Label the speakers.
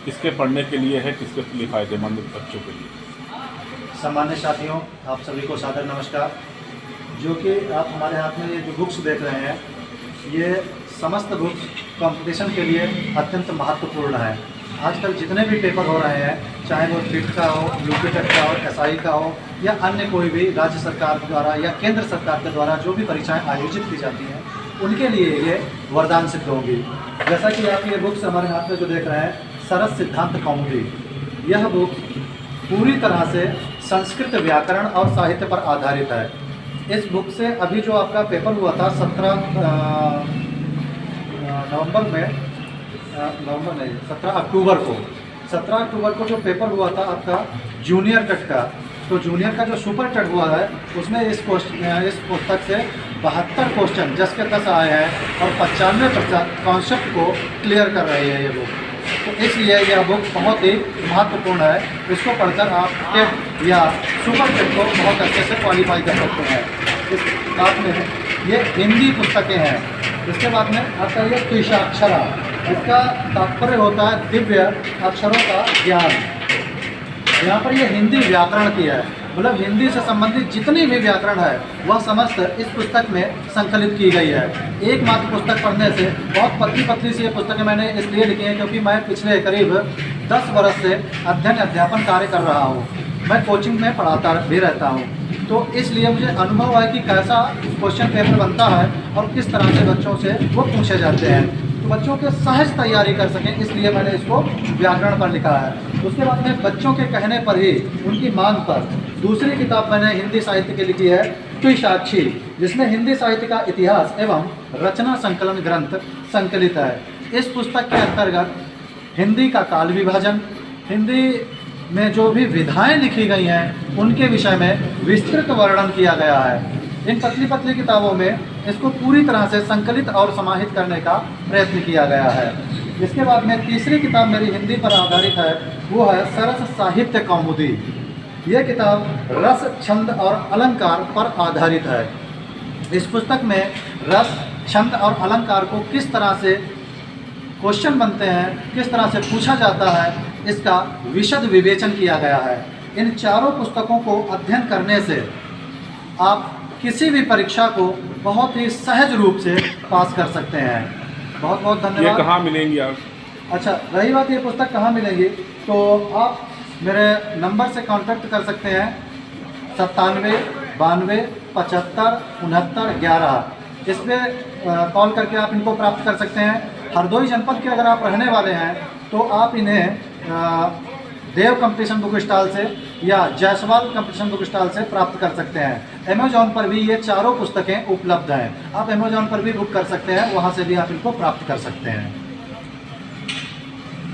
Speaker 1: किसके पढ़ने के लिए है, किसके लिए फ़ायदेमंद बच्चों के लिए?
Speaker 2: सम्मानित साथियों, आप सभी को सादर नमस्कार। जो कि आप हमारे हाथ में ये जो बुक्स देख रहे हैं, ये समस्त बुक्स कंपटीशन के लिए अत्यंत महत्वपूर्ण है। आजकल जितने भी पेपर हो रहे हैं, चाहे वो टिट का हो, यूपी टेट का हो, एसआई का हो या अन्य कोई भी राज्य सरकार द्वारा या केंद्र सरकार के द्वारा जो भी परीक्षाएं आयोजित की जाती हैं, उनके लिए ये वरदान सिद्ध होगी। जैसा कि आप ये बुक्स हमारे हाथ में जो देख रहे हैं, सरस सिद्धांत कौमुदी, यह बुक पूरी तरह से संस्कृत व्याकरण और साहित्य पर आधारित है। इस बुक से अभी जो आपका पेपर हुआ था 17 अक्टूबर को जो पेपर हुआ था आपका जूनियर टेट का, तो जूनियर का जो सुपर टेट हुआ है उसमें इस पुस्तक से 72 क्वेश्चन 10 के 10 आए हैं और 95% कॉन्सेप्ट को क्लियर कर रही है ये बुक। तो इसलिए यह बुक बहुत ही महत्वपूर्ण है। इसको पढ़कर आप टेट या सुपर टेट को बहुत अच्छे से क्वालिफाई कर सकते हैं। इस बाद में ये हिंदी पुस्तकें हैं। इसके बाद में आपका ये द्विसाक्षरा, इसका तात्पर्य होता है दिव्य अक्षरों का ज्ञान। यहाँ पर ये हिंदी व्याकरण की है, मतलब हिंदी से संबंधित जितनी भी व्याकरण है वह समस्त इस पुस्तक में संकलित की गई है। एकमात्र पुस्तक पढ़ने से, बहुत पतली पतली सी ये पुस्तकें मैंने इसलिए लिखी हैं क्योंकि मैं पिछले करीब 10 वर्ष से अध्यापन कार्य कर रहा हूँ। मैं कोचिंग में पढ़ाता भी रहता हूँ, तो इसलिए मुझे अनुभव है कि कैसा क्वेश्चन पेपर बनता है और किस तरह से बच्चों से वो पूछे जाते हैं, तो बच्चों के सहज तैयारी कर सकें, इसलिए मैंने इसको व्याकरण पर लिखा है। उसके बाद में बच्चों के कहने पर ही, उनकी मांग पर दूसरी किताब मैंने हिंदी साहित्य की लिखी है द्विसाक्षी, जिसमें हिंदी साहित्य का इतिहास एवं रचना संकलन ग्रंथ संकलित है। इस पुस्तक के अंतर्गत हिंदी का काल विभाजन, हिंदी में जो भी विधाएं लिखी गई हैं उनके विषय में विस्तृत वर्णन किया गया है। इन पतली पतली किताबों में इसको पूरी तरह से संकलित और समाहित करने का प्रयत्न किया गया है। इसके बाद में तीसरी किताब मेरी हिंदी पर आधारित है, वो है सरस साहित्य कौमुदी। ये किताब रस, छंद और अलंकार पर आधारित है। इस पुस्तक में रस, छंद और अलंकार को किस तरह से क्वेश्चन बनते हैं, किस तरह से पूछा जाता है, इसका विशद विवेचन किया गया है। इन चारों पुस्तकों को अध्ययन करने से आप किसी भी परीक्षा को बहुत ही सहज रूप से पास कर सकते हैं। बहुत बहुत धन्यवाद।
Speaker 1: ये कहाँ मिलेंगी आप?
Speaker 2: अच्छा, रही बात ये पुस्तक कहाँ मिलेंगी, तो आप मेरे नंबर से कांटेक्ट कर सकते हैं 97 92 75 69 11। इस पर कॉल करके आप इनको प्राप्त कर सकते हैं। हरदोई जनपद के अगर आप रहने वाले हैं तो आप इन्हें देव कंपटीशन बुक स्टॉल से या जायसवाल कंपटीशन बुक स्टॉल से प्राप्त कर सकते हैं। अमेजॉन पर भी ये चारों पुस्तकें उपलब्ध हैं, आप अमेजॉन पर भी बुक कर सकते हैं, वहाँ से भी आप इनको प्राप्त कर सकते हैं।